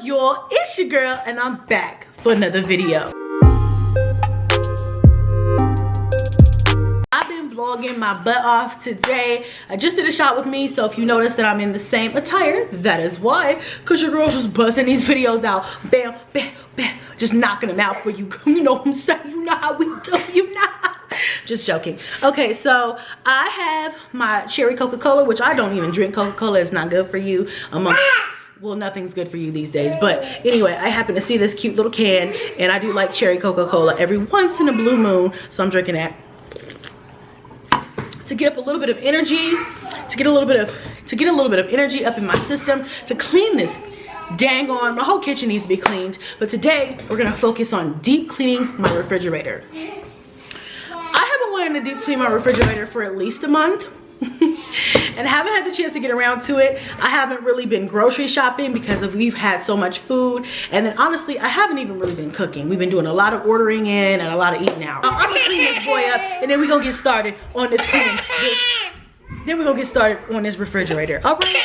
up, y'all? It's your girl, and I'm back for another video. I've been vlogging my butt off today. I just did a shot with me, so if you notice that I'm in the same attire, that is why. Because your girl's just buzzing these videos out. Bam, bam, bam. Just knocking them out for you. You know what I'm saying? You know how we do, you know. Just joking. Okay, so I have my cherry Coca-Cola, which I don't even drink Coca-Cola. It's not good for you. Well, nothing's good for you these days. But anyway, I happen to see this cute little can, and I do like cherry Coca-Cola every once in a blue moon, so I'm drinking that to get up a little bit of energy, to get a little bit of energy up in my system, to clean this dang on. My whole kitchen needs to be cleaned, but today we're gonna focus on deep cleaning my refrigerator. I haven't wanted to deep clean my refrigerator for at least a month. And haven't had the chance to get around to it. I haven't really been grocery shopping because we've had so much food, and then honestly I haven't even really been cooking. We've been doing a lot of ordering in and a lot of eating out. I'm gonna clean this boy up, and then we're gonna get started on this refrigerator. All right.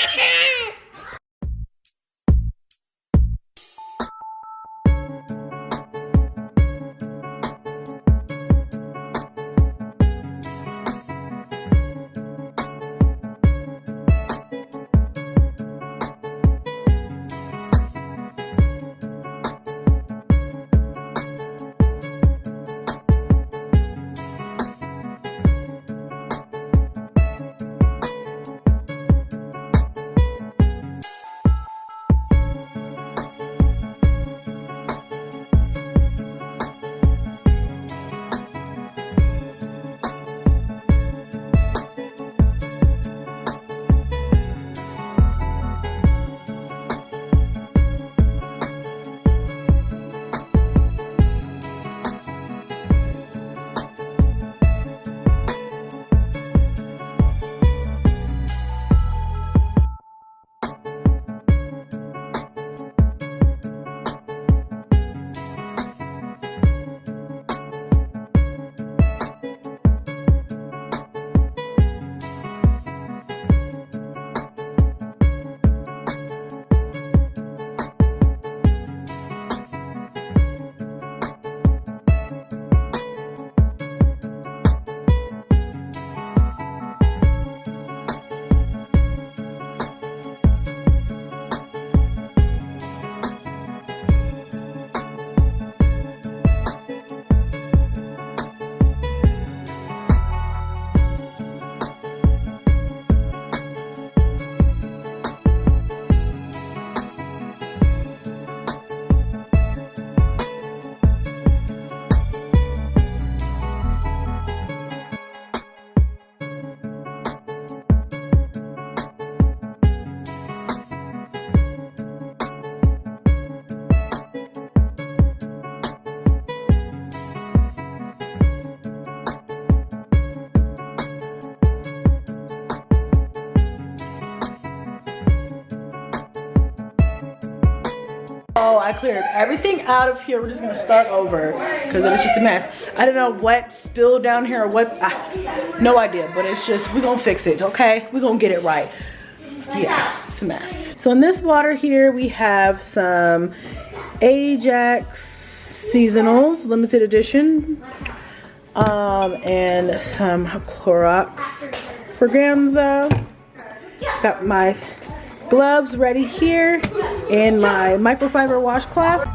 Oh, I cleared everything out of here. We're just gonna start over because it was just a mess. I don't know what spilled down here or what, no idea, but it's just, we're gonna fix it, okay? We're gonna get it right. Yeah, it's a mess. So in this water here, we have some Ajax Seasonals, limited edition, and some Clorox Fragranza. Got my gloves ready here and my microfiber washcloth.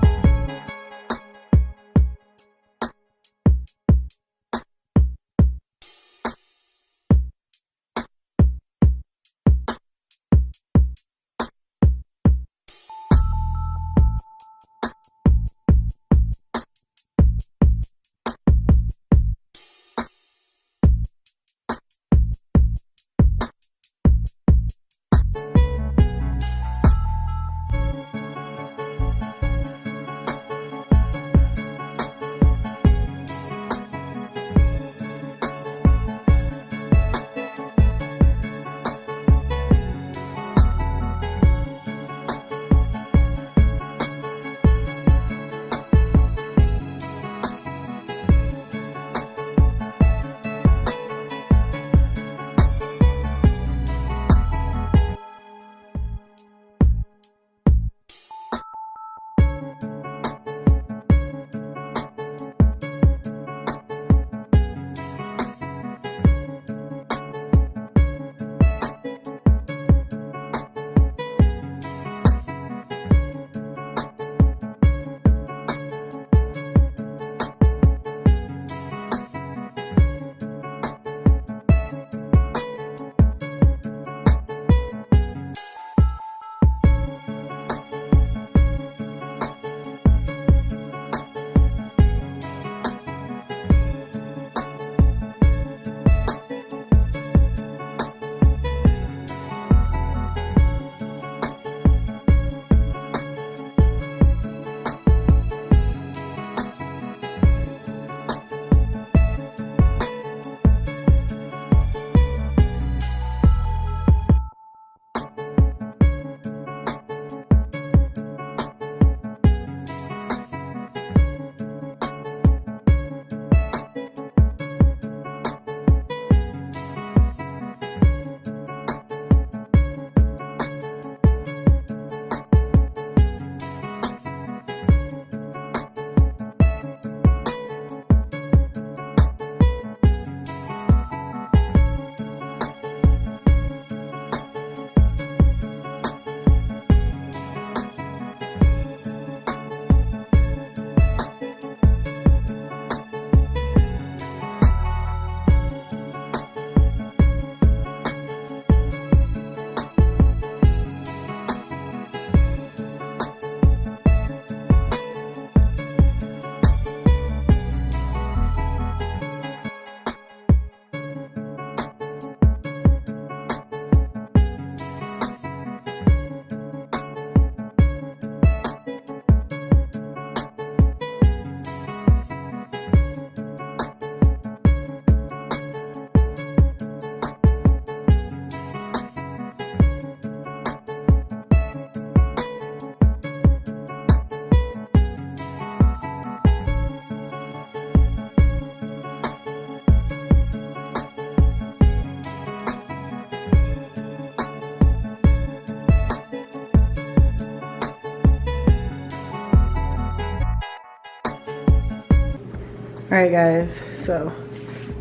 Alright guys, so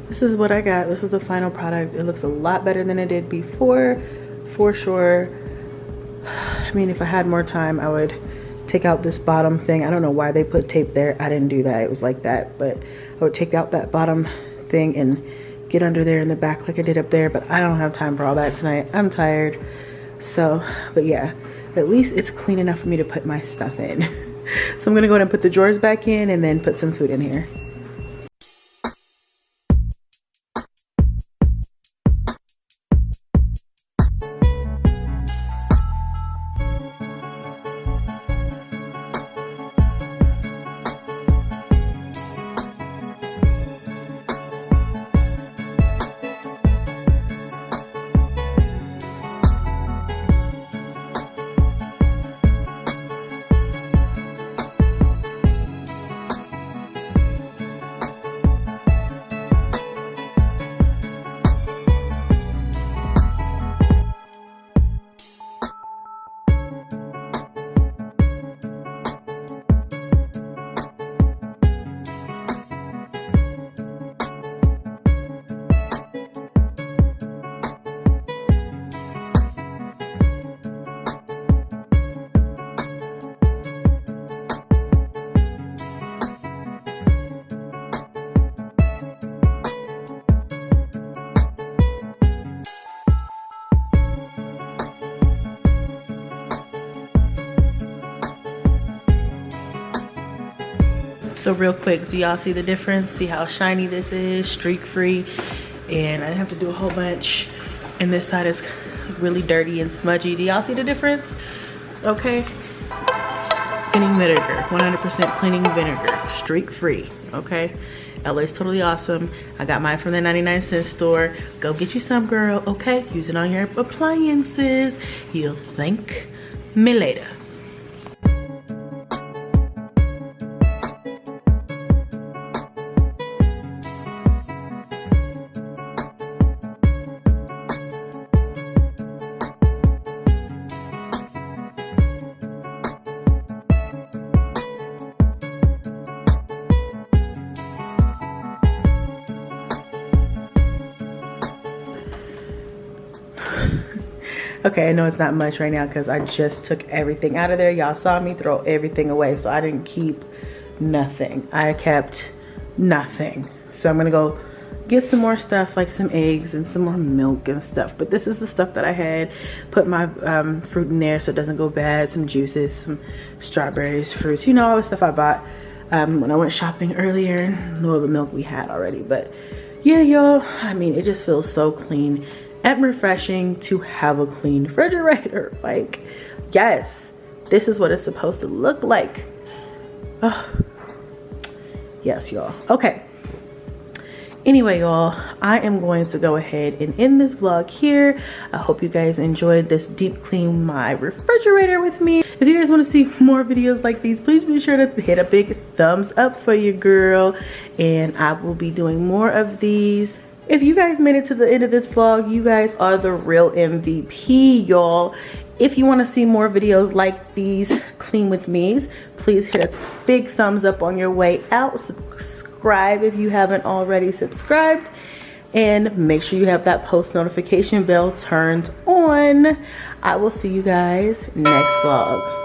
this is what I got. This is the final product. It looks a lot better than it did before, for sure. I mean, if I had more time, I would take out this bottom thing. I don't know why they put tape there. I didn't do that. It was like that. But I would take out that bottom thing and get under there in the back like I did up there. But I don't have time for all that tonight. I'm tired. So, but yeah, at least it's clean enough for me to put my stuff in. So I'm going to go ahead and put the drawers back in and then put some food in here. So real quick, do y'all see the difference? See how shiny this is, streak free, and I didn't have to do a whole bunch. And this side is really dirty and smudgy. Do y'all see the difference? Okay. Cleaning vinegar, 100% cleaning vinegar, streak free, okay? LA's totally awesome. I got mine from the 99-cent store. Go get you some, girl, okay? Use it on your appliances. You'll thank me later. Okay, I know it's not much right now because I just took everything out of there. Y'all saw me throw everything away, so I didn't keep nothing. I kept nothing. So I'm gonna go get some more stuff, like some eggs and some more milk and stuff. But this is the stuff that I had. Put my fruit in there so it doesn't go bad. Some juices, some strawberries, fruits. You know, all the stuff I bought when I went shopping earlier. And all the milk we had already. But yeah, y'all, I mean, it just feels so clean and refreshing to have a clean refrigerator. Like, yes, this is what it's supposed to look like. Oh, yes, y'all. Okay. Anyway, y'all, I am going to go ahead and end this vlog here. I hope you guys enjoyed this deep clean my refrigerator with me. If you guys want to see more videos like these, please be sure to hit a big thumbs up for your girl, and I will be doing more of these. If you guys made it to the end of this vlog, you guys are the real MVP, y'all. If you want to see more videos like these clean with me's, please hit a big thumbs up on your way out. Subscribe if you haven't already subscribed, and make sure you have that post notification bell turned on. I will see you guys next vlog.